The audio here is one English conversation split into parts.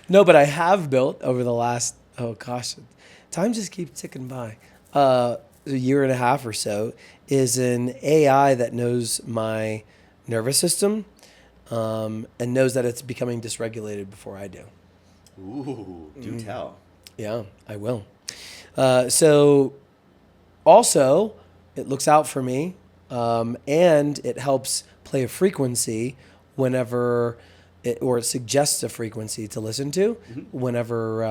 No, but I have built over the last, oh gosh, time just keeps ticking by. A year and a half or so is an AI that knows my nervous system and knows that it's becoming dysregulated before I do. Ooh, do tell. Yeah, I will. So also, it looks out for me and it helps play a frequency whenever or it suggests a frequency to listen to whenever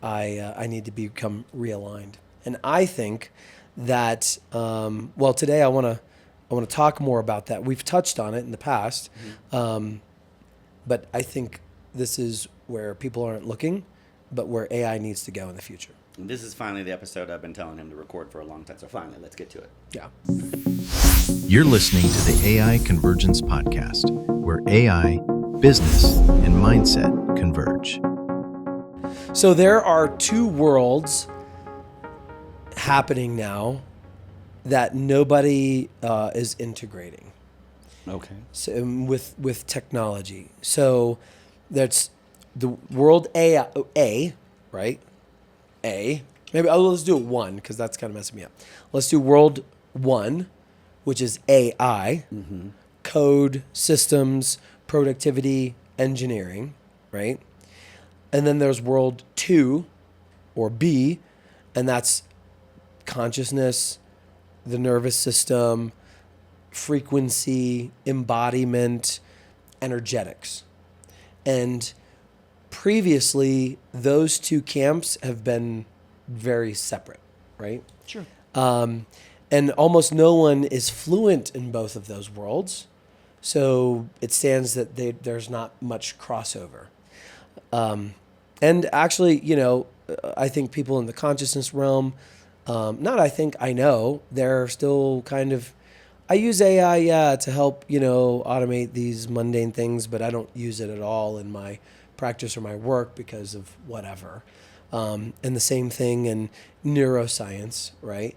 I need to become realigned. And I think that well, today I want to talk more about that. We've touched on it in the past, but I think this is where people aren't looking, but where AI needs to go in the future. And this is finally the episode I've been telling him to record for a long time. So finally, let's get to it. Yeah. You're listening to the AI Convergence Podcast, where AI, business, and mindset converge. So there are two worlds happening now that nobody is integrating. Okay. So with technology. So that's the world A, right? A. Maybe let's do it one because that's kind of messing me up. Let's do world one, which is AI, code, systems, productivity, engineering, right? And then there's world two, or B, and that's consciousness, the nervous system, frequency, embodiment, energetics. And previously, those two camps have been very separate, right? Sure. And almost no one is fluent in both of those worlds. So it stands that there's not much crossover. And actually, I think people in the consciousness realm, I know, they're still kind of, I use AI, to help, automate these mundane things, but I don't use it at all in my practice or my work because of whatever. And the same thing in neuroscience, right?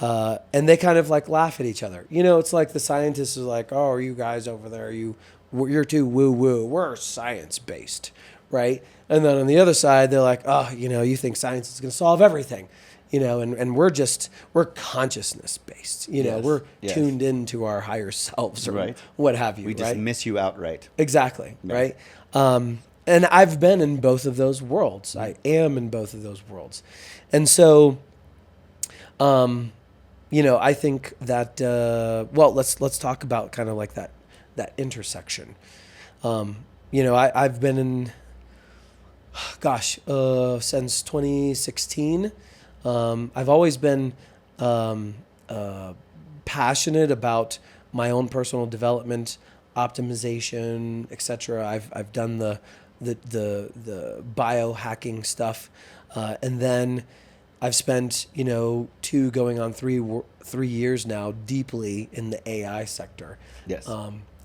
And they kind of like laugh at each other. It's like the scientists are like, oh, are you guys over there? You're too woo-woo. We're science-based, right? And then on the other side, they're like, oh, you think science is going to solve everything, and we're consciousness-based. Yes. We're Yes. tuned into our higher selves or Right. what have you, We right? just miss you outright. Exactly, Right. right? And I've been in both of those worlds. I am in both of those worlds. And so, I think that, let's talk about kind of like that intersection. I've been in, since 2016. I've always been passionate about my own personal development, optimization, etc. I've done the biohacking stuff, and then I've spent 2 going on 3 years now deeply in the AI sector. Yes.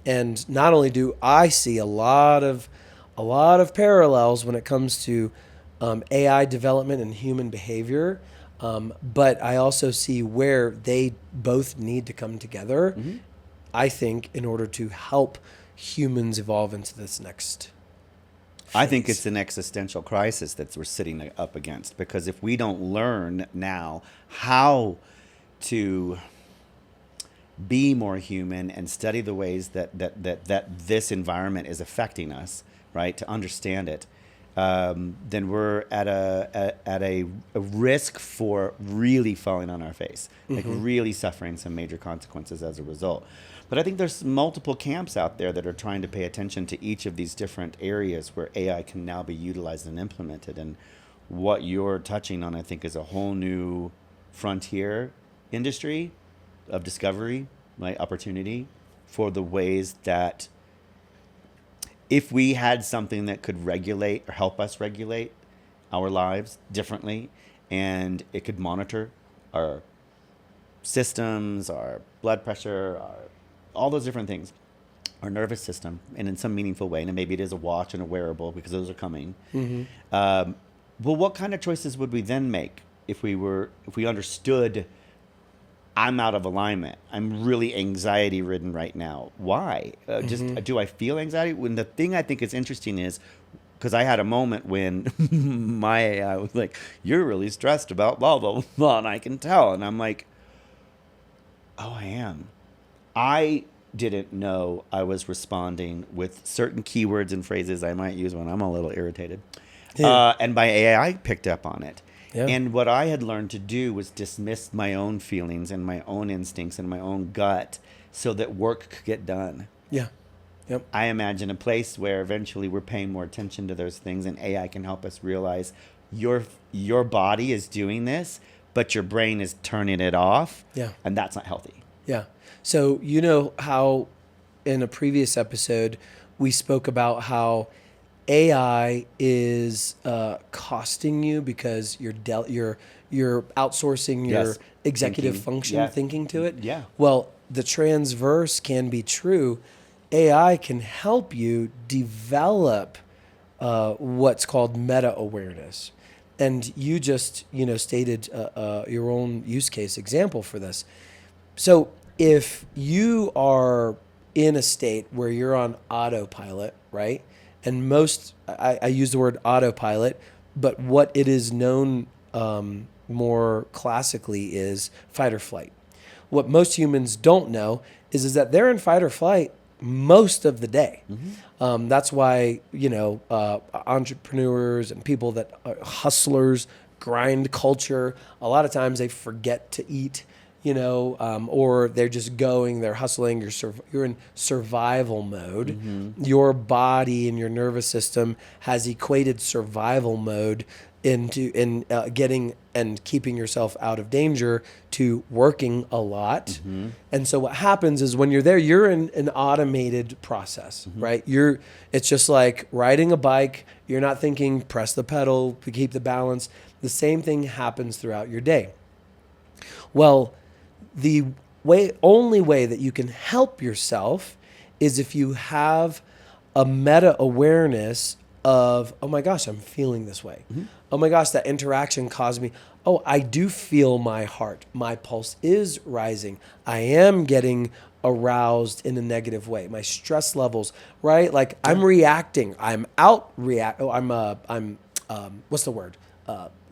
And not only do I see a lot of parallels when it comes to AI development and human behavior, but I also see where they both need to come together, I think, in order to help humans evolve into this next phase. I think it's an existential crisis that we're sitting up against, because if we don't learn now how to be more human and study the ways that this environment is affecting us, right, to understand it, then we're at a risk for really falling on our face, like really suffering some major consequences as a result. But I think there's multiple camps out there that are trying to pay attention to each of these different areas where AI can now be utilized and implemented. And what you're touching on, I think, is a whole new frontier industry of discovery, right, opportunity for the ways that if we had something that could regulate or help us regulate our lives differently, and it could monitor our systems, our blood pressure, all those different things, our nervous system, and in some meaningful way, and maybe it is a watch and a wearable because those are coming. Well, what kind of choices would we then make if we understood I'm out of alignment? I'm really anxiety ridden right now. Why? Do I feel anxiety? When the thing I think is interesting is because I had a moment when my AI was like, "You're really stressed about blah blah blah," and I can tell, and I'm like, "Oh, I am." I didn't know I was responding with certain keywords and phrases I might use when I'm a little irritated. Yeah. And my AI picked up on it. Yeah. And what I had learned to do was dismiss my own feelings and my own instincts and my own gut so that work could get done. Yeah. Yep. I imagine a place where eventually we're paying more attention to those things, and AI can help us realize your body is doing this, but your brain is turning it off. Yeah. And that's not healthy. Yeah. So you know how in a previous episode we spoke about how AI is costing you because you're outsourcing your Yes. executive Thinking. function Yeah. thinking to it. Yeah. Well, the transverse can be true. AI can help you develop what's called meta awareness, and you just stated your own use case example for this. So if you are in a state where you're on autopilot, right? And I use the word autopilot, but what it is known more classically is fight or flight. What most humans don't know is that they're in fight or flight most of the day. Mm-hmm. That's why, entrepreneurs and people that are hustlers, grind culture, a lot of times they forget to eat, or they're just going, they're hustling, you're in survival mode. Mm-hmm. Your body and your nervous system has equated survival mode in getting and keeping yourself out of danger to working a lot. Mm-hmm. And so what happens is when you're there, you're in an automated process, Mm-hmm. right? It's just like riding a bike. You're not thinking, press the pedal to keep the balance. The same thing happens throughout your day. Well, the only way that you can help yourself is if you have a meta awareness of, oh my gosh, I'm feeling this way. Mm-hmm. Oh my gosh, that interaction caused me. Oh, I do feel my heart. My pulse is rising. I am getting aroused in a negative way. My stress levels, right? Like I'm reacting. I'm what's the word?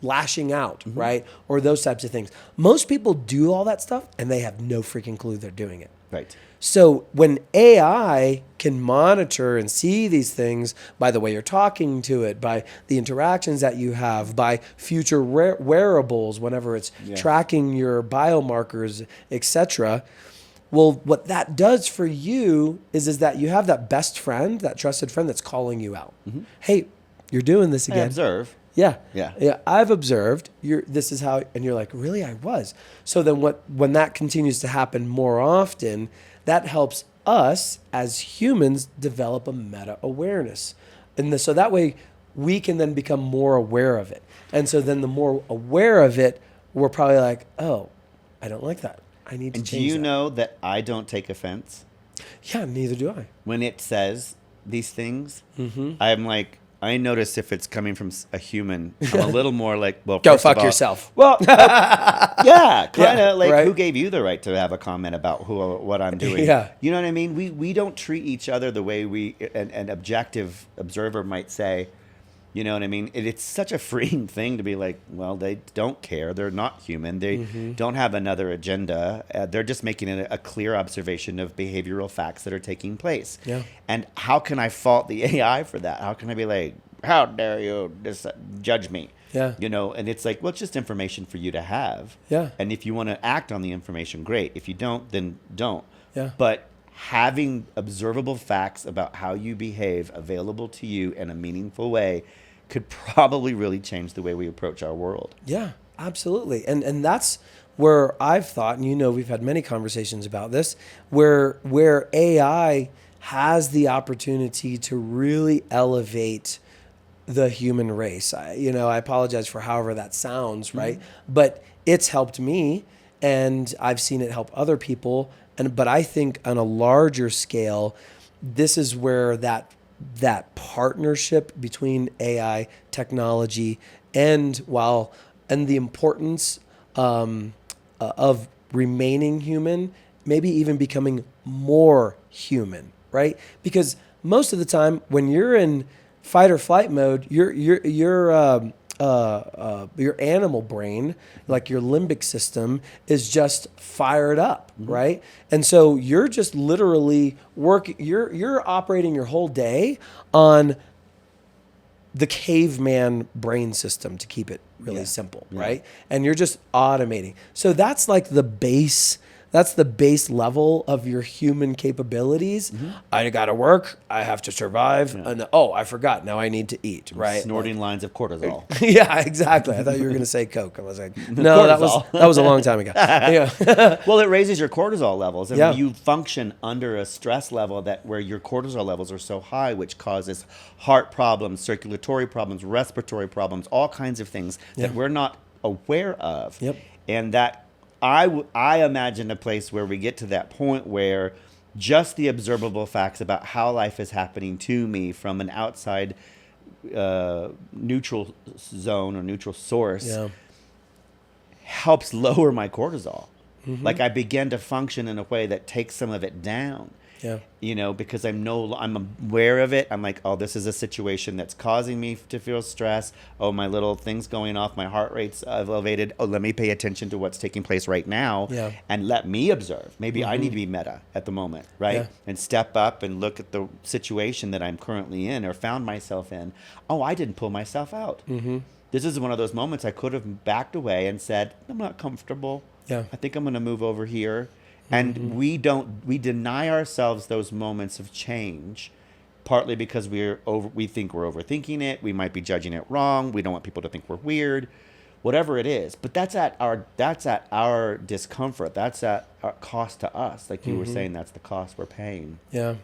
Lashing out, Mm-hmm. right? Or those types of things. Most people do all that stuff and they have no freaking clue they're doing it. Right. So when AI can monitor and see these things by the way you're talking to it, by the interactions that you have, by future wearables, whenever it's tracking your biomarkers, etc. Well, what that does for you is that you have that best friend, that trusted friend that's calling you out. Mm-hmm. Hey, you're doing this I again. observe. Yeah. Yeah. I've observed. This is how, and you're like, really, I was. So then when that continues to happen more often, that helps us as humans develop a meta awareness, and so that way we can then become more aware of it. And so then the more aware of it, we're probably like, oh, I don't like that. I need to And change do you that. know that I don't take offense Yeah, neither do I. when it says these things? Mm-hmm. I'm like, I notice if it's coming from a human, I'm a little more like, well, Go first of fuck all- yourself. Well, yeah, kind of like right. who gave you the right to have a comment about what I'm doing? Yeah. You know what I mean? We don't treat each other the way an objective observer might say. You know what I mean? It's such a freeing thing to be like, well, they don't care. They're not human. They don't have another agenda. They're just making a clear observation of behavioral facts that are taking place. Yeah. And how can I fault the AI for that? How can I be like, how dare you judge me? Yeah. And it's like, well, it's just information for you to have. Yeah. And if you want to act on the information, great. If you don't, then don't. Yeah. But having observable facts about how you behave available to you in a meaningful way could probably really change the way we approach our world. Yeah, absolutely. And that's where I've thought, and we've had many conversations about this, where AI has the opportunity to really elevate the human race. I apologize for however that sounds, right? But it's helped me, and I've seen it help other people. But I think on a larger scale, this is where that partnership between AI technology and the importance of remaining human, maybe even becoming more human, right? Because most of the time when you're in fight or flight mode, your animal brain, like your limbic system, is just fired up, right? And so you're just literally you're operating your whole day on the caveman brain system, to keep it really simple, right? And you're just automating. So that's like the base. That's the base level of your human capabilities. I got to work. I have to survive. And I forgot. Now I need to eat, right? Snorting lines of cortisol. Yeah, exactly. I thought you were going to say Coke. I was like, no, that was a long time ago. Yeah. Well, it raises your cortisol levels, and Yeah. you function under a stress level where your cortisol levels are so high, which causes heart problems, circulatory problems, respiratory problems, all kinds of things that we're not aware of. Yep. And that I imagine a place where we get to that point where just the observable facts about how life is happening to me from an outside neutral zone or neutral source helps lower my cortisol. Like I begin to function in a way that takes some of it down. Yeah. You know, because I'm aware of it. I'm like, oh, this is a situation that's causing me to feel stress. Oh, my little thing's going off. My heart rate's elevated. Oh, let me pay attention to what's taking place right now and let me observe. Maybe I need to be meta at the moment, right? Yeah. And step up and look at the situation that I'm currently in or found myself in. Oh, I didn't pull myself out. This is one of those moments I could have backed away and said, I'm not comfortable. Yeah. I think I'm going to move over here. And we deny ourselves those moments of change, partly because we think we're overthinking it. We might be judging it wrong. We don't want people to think we're weird, whatever it is. But that's at our discomfort. That's at our cost to us. Like you were saying, that's the cost we're paying. Yeah.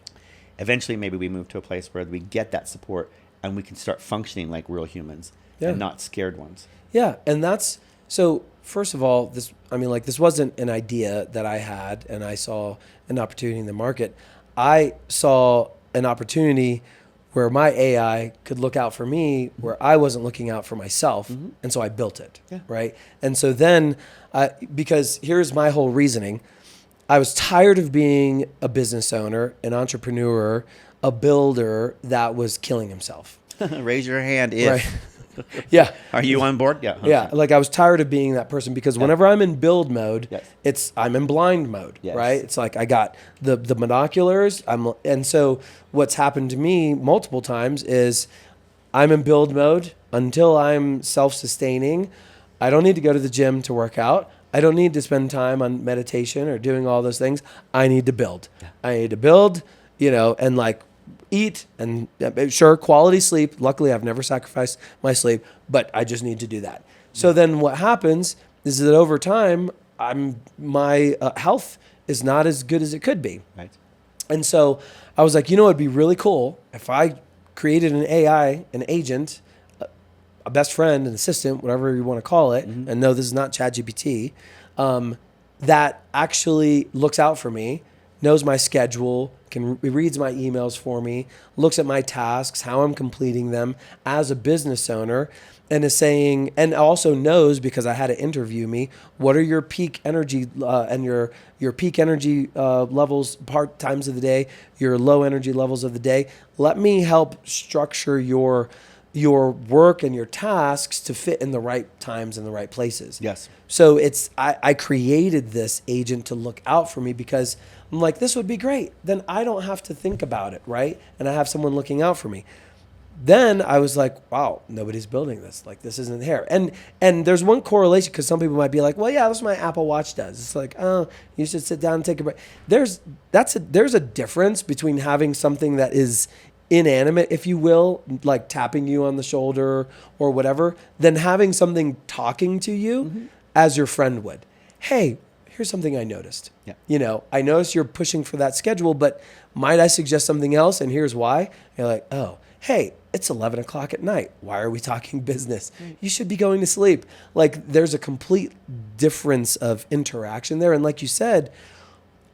Eventually, maybe we move to a place where we get that support and we can start functioning like real humans and not scared ones. Yeah. And that's, so first of all, this wasn't an idea that I had and I saw an opportunity in the market. I saw an opportunity where my AI could look out for me where I wasn't looking out for myself. And so I built it, right? And so then, because here's my whole reasoning. I was tired of being a business owner, an entrepreneur, a builder that was killing himself. Raise your hand if... Right. Yeah. Are you on board? Yeah. 100%. Yeah. Like I was tired of being that person because whenever I'm in build mode, I'm in blind mode, right? It's like I got the binoculars. And so what's happened to me multiple times is I'm in build mode until I'm self-sustaining. I don't need to go to the gym to work out. I don't need to spend time on meditation or doing all those things. I need to build. I need to build, and like eat and sure, quality sleep. Luckily, I've never sacrificed my sleep, but I just need to do that. So then what happens is that over time, my health is not as good as it could be. Right. And so I was like, it'd be really cool if I created an AI, an agent, a best friend, an assistant, whatever you want to call it. And no, this is not ChatGPT, that actually looks out for me, knows my schedule, reads my emails for me, looks at my tasks, how I'm completing them as a business owner, and is saying, and also knows, because I had to interview me, what are your peak energy and your peak energy levels, times of the day, your low energy levels of the day. Let me help structure your work and your tasks to fit in the right times and the right places. Yes. So I created this agent to look out for me because I'm like, this would be great. Then I don't have to think about it, right? And I have someone looking out for me. Then I was like, wow, nobody's building this. Like, this isn't here. And there's one correlation, because some people might be like, well, yeah, that's what my Apple Watch does. It's like, oh, you should sit down and take a break. There's a difference between having something that is inanimate, if you will, like tapping you on the shoulder or whatever, than having something talking to you as your friend would. Hey, here's something I noticed. Yeah. I noticed you're pushing for that schedule, but might I suggest something else? And here's why. You're like, oh, hey, it's 11 o'clock at night. Why are we talking business? You should be going to sleep. Like, there's a complete difference of interaction there. And like you said,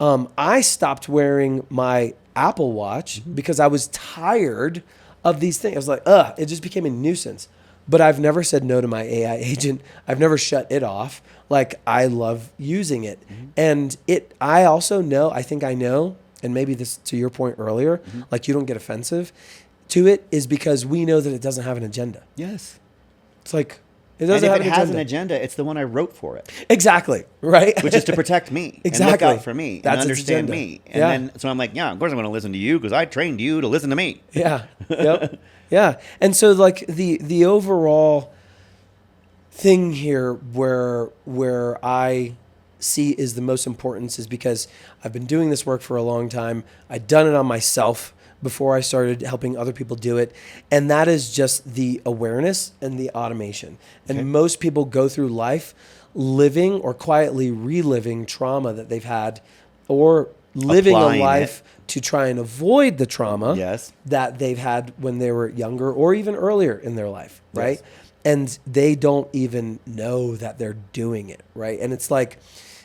I stopped wearing my Apple Watch because I was tired of these things. I was like, it just became a nuisance. But I've never said no to my AI agent. I've never shut it off. Like, I love using it. And I also know, I think I know, and maybe this to your point earlier, like, you don't get offensive. to it is because we know that it doesn't have an agenda. Yes. It's like, it And doesn't if have it an has agenda. an agenda, it's the one I wrote for it, Exactly. Right. which is to protect me and look Exactly. out for me and That's its understand agenda. me. And Yeah. then, so I'm like, yeah, of course I'm going to listen to you because I trained you to listen to me. Yeah. Yep. Yeah. And so like the overall thing here where I see is the most importance is because I've been doing this work for a long time. I'd done it on myself before I started helping other people do it. And that is just the awareness and the automation. And Okay. most people go through life living or quietly reliving trauma that they've had or living Applying a life to try and avoid the trauma Yes. that they've had when they were younger or even earlier in their life, right? Yes. And they don't even know that they're doing it, right? And it's like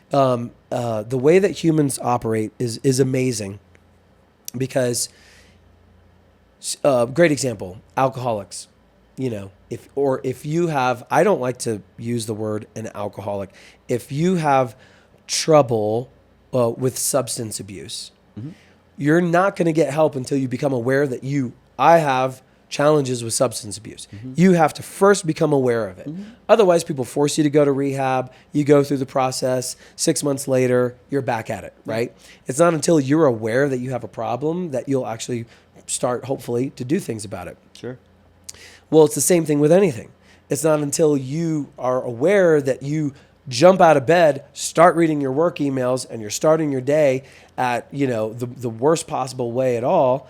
the way that humans operate is amazing because great example, alcoholics. You know, if you have, I don't like to use the word an alcoholic. If you have trouble with substance abuse, you're not going to get help until you become aware that I have challenges with substance abuse. You have to first become aware of it. Otherwise, people force you to go to rehab. You go through the process. 6 months later, you're back at it, right? It's not until you're aware that you have a problem that you'll actually start, hopefully, to do things about it. Sure. Well, it's the same thing with anything. It's not until you are aware that you jump out of bed, start reading your work emails, and you're starting your day at, the worst possible way at all.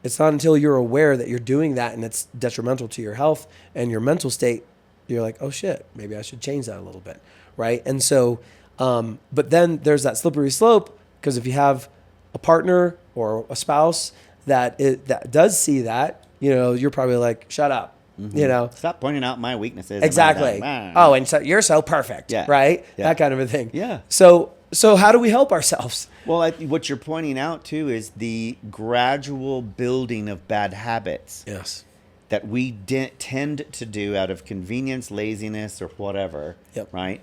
It's not until you're aware that you're doing that and it's detrimental to your health and your mental state, you're like, oh shit, maybe I should change that a little bit, right? And so, but then there's that slippery slope because if you have a partner or a spouse that does see that, you're probably like, shut up. Stop pointing out my weaknesses. Exactly. Oh, and so you're so perfect, Yeah. right? Yeah. That kind of a thing. Yeah. So how do we help ourselves? Well, what you're pointing out too is the gradual building of bad habits Yes. that we tend to do out of convenience, laziness, or whatever. Yep. Right.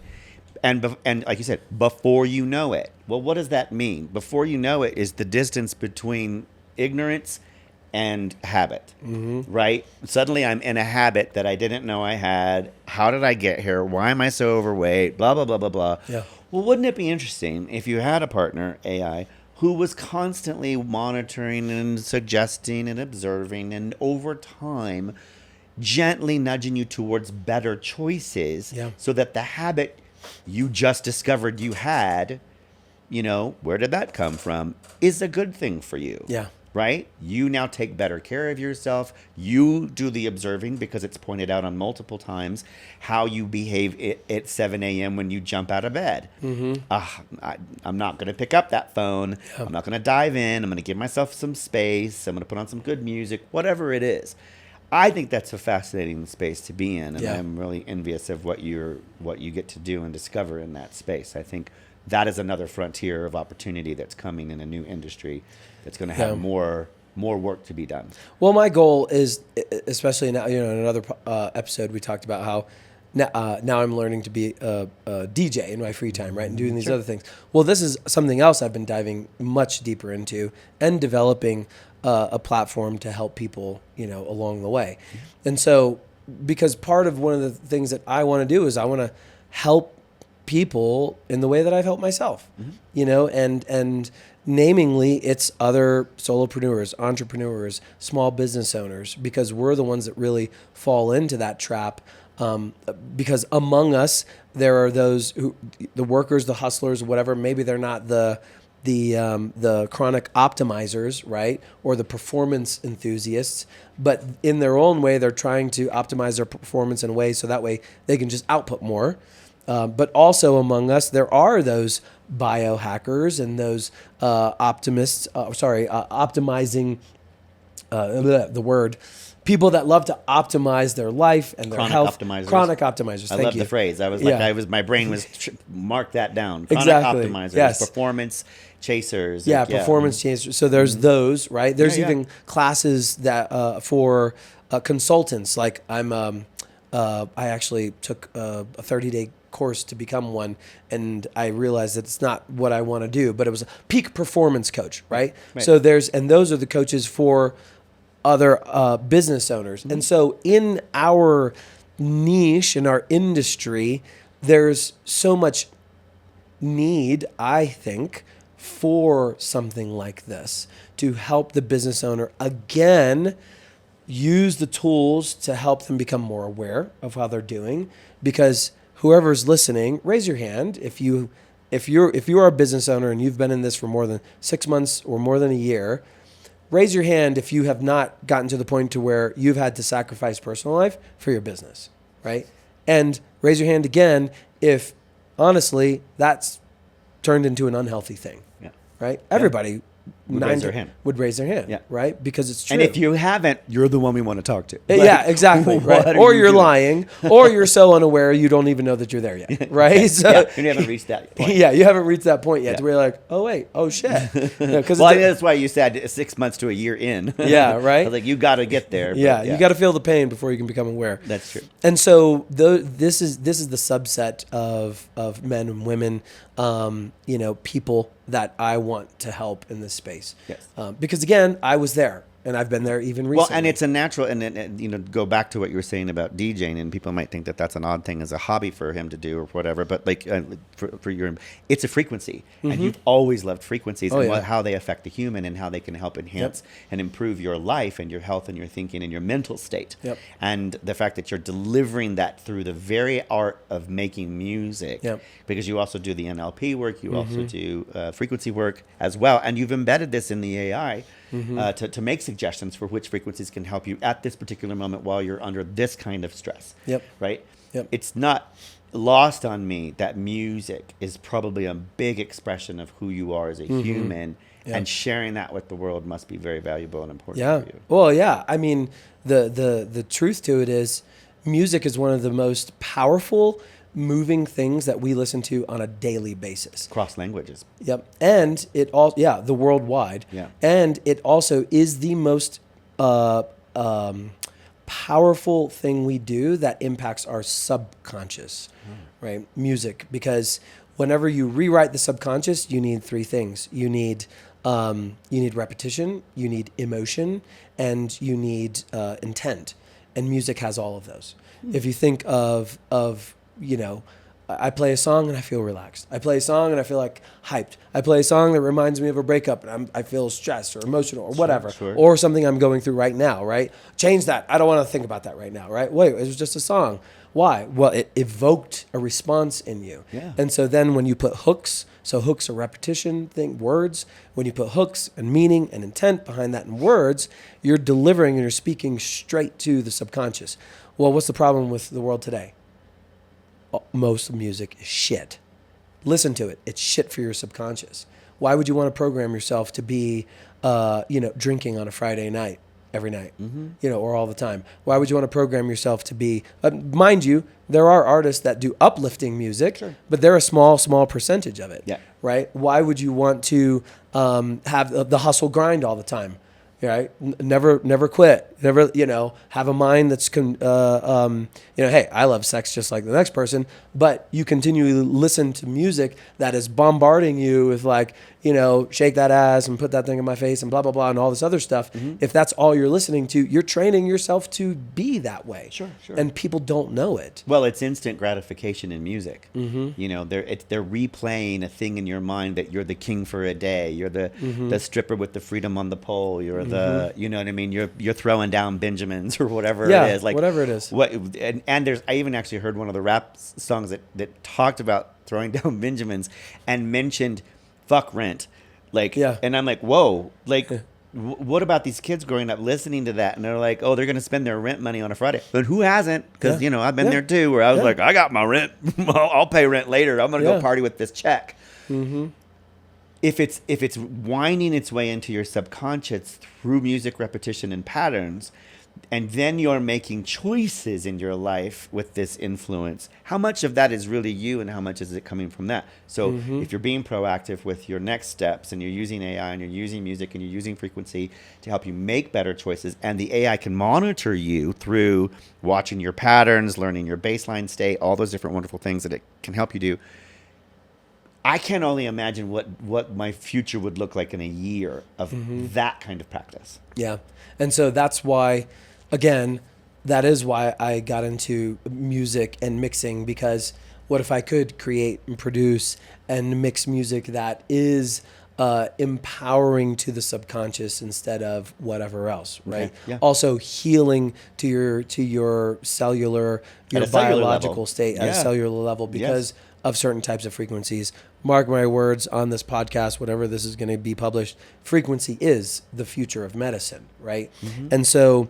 And like you said, before you know it. Well, what does that mean? Before you know it is the distance between ignorance and habit, right? Suddenly I'm in a habit that I didn't know I had. How did I get here? Why am I so overweight? Blah, blah, blah, blah, blah. Yeah. Well, wouldn't it be interesting if you had a partner, AI, who was constantly monitoring and suggesting and observing and over time gently nudging you towards better choices so that the habit you just discovered you had, where did that come from, is a good thing for you. Yeah. Right? You now take better care of yourself. You do the observing because it's pointed out on multiple times how you behave at 7 a.m. when you jump out of bed. I'm not going to pick up that phone. Yeah. I'm not going to dive in. I'm going to give myself some space. I'm going to put on some good music, whatever it is. I think that's a fascinating space to be in, and I'm really envious of what you get to do and discover in that space. I think that is another frontier of opportunity that's coming in a new industry that's going to have more work to be done. Well, my goal is, especially now, in another episode, we talked about how now I'm learning to be a DJ in my free time, right? And doing these other things. Well, this is something else I've been diving much deeper into and developing a platform to help people, along the way. And so, because part of one of the things that I want to do is I want to help people in the way that I've helped myself, and namely it's other solopreneurs, entrepreneurs, small business owners, because we're the ones that really fall into that trap. Because among us, there are those the workers, the hustlers, whatever, maybe they're not the chronic optimizers, right? Or the performance enthusiasts, but in their own way, they're trying to optimize their performance in a way so that way they can just output more. But also among us, there are those biohackers and those optimizing, the word, people that love to optimize their life and their health. Chronic optimizers. I love the phrase. I was my brain was mark that down. Chronic optimizers, performance chasers. Performance chasers. So there's those, right? There's even classes that for consultants. Like I actually took a 30-day course to become one, and I realized that it's not what I want to do, but it was a peak performance coach, right? So those are the coaches for other business owners. And so in our niche, in our industry, there's so much need, I think, for something like this to help the business owner, again, use the tools to help them become more aware of how they're doing. Because whoever's listening, raise your hand if you are a business owner and you've been in this for more than 6 months or more than a year. Raise your hand if you have not gotten to the point to where you've had to sacrifice personal life for your business, right? And raise your hand again if, honestly, that's turned into an unhealthy thing, right? Everybody would raise their hand. Would raise their hand, right? Because it's true. And if you haven't, you're the one we want to talk to. Yeah, exactly. Right? Or you're lying, or you're so unaware you don't even know that you're there yet, right? So, you haven't reached that point. Yeah, you haven't reached that point yet to where you're like, oh, wait, oh, shit. Well, I think that's why you said 6 months to a year in. Yeah, right? I was like, you got to get there. Yeah, you got to feel the pain before you can become aware. That's true. And so this is the subset of men and women, people that I want to help in this space. Yes. Because again, I was there. And I've been there even recently. Well, and it's a natural, and go back to what you were saying about DJing, and people might think that that's an odd thing as a hobby for him to do or whatever, but like it's a frequency, and you've always loved frequencies and how they affect the human and how they can help enhance and improve your life and your health and your thinking and your mental state. And the fact that you're delivering that through the very art of making music, because you also do the NLP work, you also do frequency work as well, and you've embedded this in the AI. To make suggestions for which frequencies can help you at this particular moment while you're under this kind of stress. Right? It's not lost on me that music is probably a big expression of who you are as a human, and sharing that with the world must be very valuable and important for you. Well, yeah. I mean, the truth to it is music is one of the most powerful moving things that we listen to on a daily basis. Cross languages. And it all, the worldwide. And it also is the most powerful thing we do that impacts our subconscious, right? Music, because whenever you rewrite the subconscious, you need three things. You need repetition, you need emotion, and you need intent. And music has all of those. If you think of I play a song and I feel relaxed. I play a song and I feel like hyped. I play a song that reminds me of a breakup and I feel stressed or emotional or whatever, or something I'm going through right now, right? Change that. I don't want to think about that right now, right? Wait, it was just a song. Why? Well, it evoked a response in you. And so then when you put hooks, so hooks are repetition thing, words. When you put hooks and meaning and intent behind that in words, you're delivering and you're speaking straight to the subconscious. Well, what's the problem with the world today? Most music is shit. Listen to it. It's shit for your subconscious. Why would you want to program yourself to be, drinking on a Friday night, every night, or all the time? Why would you want to program yourself to be, mind you, there are artists that do uplifting music, but they're a small percentage of it, right? Why would you want to have the hustle grind all the time? Right? Never quit. Never, have a mind that's, hey, I love sex just like the next person, but you continually listen to music that is bombarding you with like, shake that ass and put that thing in my face and blah, blah, blah, and all this other stuff. If that's all you're listening to, you're training yourself to be that way. Sure. And people don't know it. Well, it's instant gratification in music. They're replaying a thing in your mind that you're the king for a day. You're the stripper with the freedom on the pole. You're the, you know what I mean? You're throwing down Benjamins or whatever it is. Like whatever it is. And I even actually heard one of the rap songs that talked about throwing down Benjamins and mentioned fuck rent. And I'm like, whoa, what about these kids growing up listening to that? And they're like, oh, they're going to spend their rent money on a Friday. But who hasn't? Because, I've been there too, where I was like, I got my rent. I'll pay rent later. I'm going to go party with this check. If it's winding its way into your subconscious through music repetition and patterns, and then you're making choices in your life with this influence, how much of that is really you and how much is it coming from that? So if you're being proactive with your next steps and you're using AI and you're using music and you're using frequency to help you make better choices, and the AI can monitor you through watching your patterns, learning your baseline state, all those different wonderful things that it can help you do, I can only imagine what my future would look like in a year of that kind of practice. Yeah. And so that's why, again, that is why I got into music and mixing, because what if I could create and produce and mix music that is empowering to the subconscious instead of whatever else, right? Okay, yeah. Also healing to your cellular, your At a cellular biological level. state at a Yeah. cellular level because of certain types of frequencies. Mark my words on this podcast, whatever this is going to be published, frequency is the future of medicine, right? And so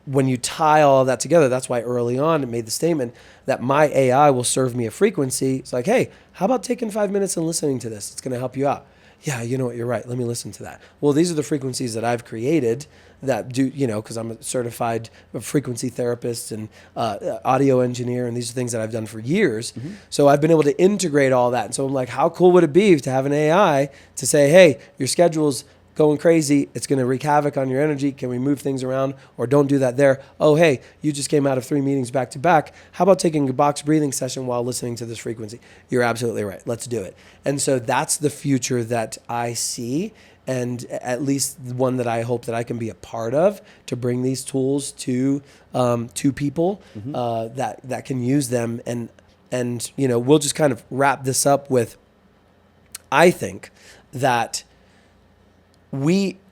when you tie all of that together, that's why early on it made the statement that my AI will serve me a frequency. It's like, hey, how about taking 5 minutes and listening to this? It's going to help you out. Yeah, you know what, you're right. Let me listen to that. Well, these are the frequencies that I've created that do, because I'm a certified frequency therapist and audio engineer, and these are things that I've done for years. So I've been able to integrate all that. And so I'm like, how cool would it be to have an AI to say, hey, your schedule's going crazy. It's going to wreak havoc on your energy. Can we move things around, or don't do that there? Oh, hey, you just came out of 3 meetings back to back. How about taking a box breathing session while listening to this frequency? You're absolutely right. Let's do it. And so that's the future that I see, and at least one that I hope that I can be a part of, to bring these tools to people that can use them. And we'll just kind of wrap this up with, I think that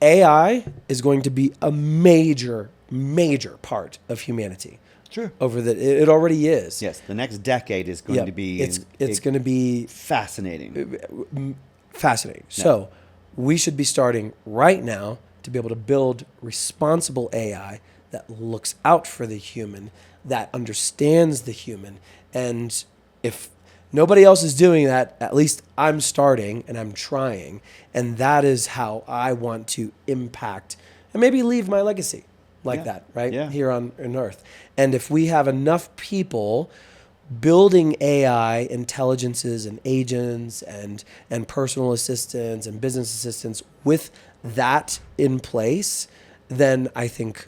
AI is going to be a major part of humanity. Sure. It already is. Yes, the next decade is going to be it's going to be fascinating. fascinating. Yeah. So we should be starting right now to be able to build responsible AI that looks out for the human, that understands the human. And if nobody else is doing that, at least I'm starting and I'm trying. And that is how I want to impact and maybe leave my legacy like that, right? Yeah. Here on Earth. And if we have enough people building AI intelligences and agents and personal assistants and business assistants with that in place, then I think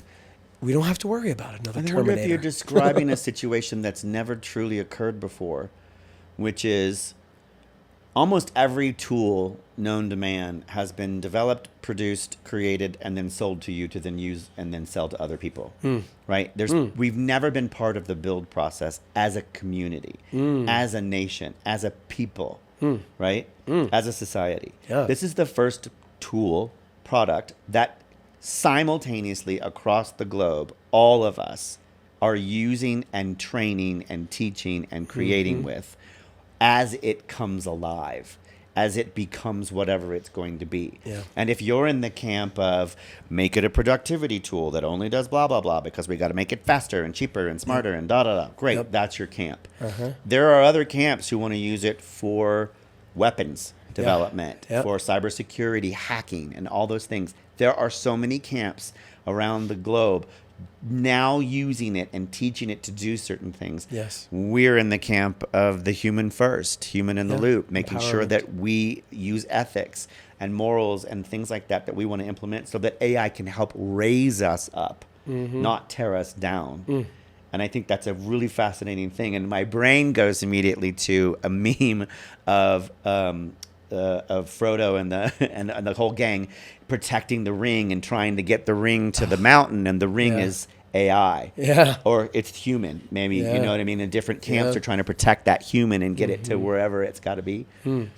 we don't have to worry about another Terminator. I wonder if you're describing a situation that's never truly occurred before, which is almost every tool known to man has been developed, produced, created, and then sold to you to then use and then sell to other people. Right? We've never been part of the build process as a community, as a nation, as a people, right? As a society. Yeah. This is the first tool, product that simultaneously across the globe, all of us are using and training and teaching and creating with as it comes alive, as it becomes whatever it's going to be. Yeah. And if you're in the camp of make it a productivity tool that only does blah, blah, blah, because we got to make it faster and cheaper and smarter and da-da-da, great, that's your camp. There are other camps who want to use it for weapons development, for cybersecurity, hacking, and all those things. There are so many camps around the globe now using it and teaching it to do certain things. Yes. We're in the camp of the human first, human in the loop, making sure that we use ethics and morals and things like that we want to implement so that AI can help raise us up, not tear us down. And I think that's a really fascinating thing. And my brain goes immediately to a meme of Frodo and the whole gang protecting the ring and trying to get the ring to the mountain, and the ring is AI. Yeah. Or it's human, maybe, you know what I mean? And different camps are trying to protect that human and get it to wherever it's got to be. Amen,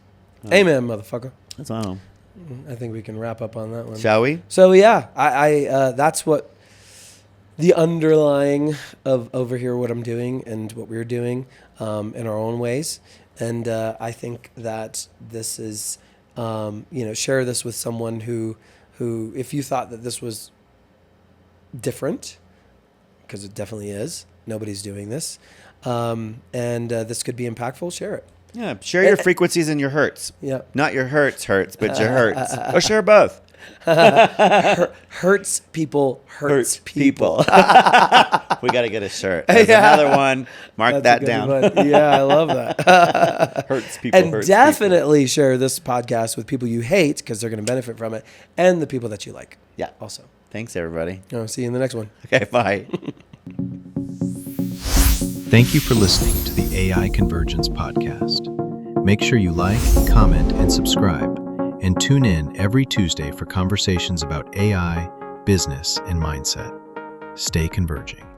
motherfucker. That's all. I think we can wrap up on that one. Shall we? So yeah, I that's what the underlying of over here, what I'm doing and what we're doing in our own ways. And I think that this is, share this with someone who, if you thought that this was different, because it definitely is, nobody's doing this, and this could be impactful, share it. Yeah, share your frequencies and your hurts. Yeah. Not your hurts, but your hurts. Or share both. Hurts people. We got to get a shirt. There's another one. Mark that down. Yeah, I love that. Hurts people. And definitely share this podcast with people you hate, because they're going to benefit from it, and the people that you like. Yeah. Also. Thanks, everybody. I'll see you in the next one. Okay, bye. Thank you for listening to the AI Convergence Podcast. Make sure you like, comment, and subscribe, and tune in every Tuesday for conversations about AI, business, and mindset. Stay converging.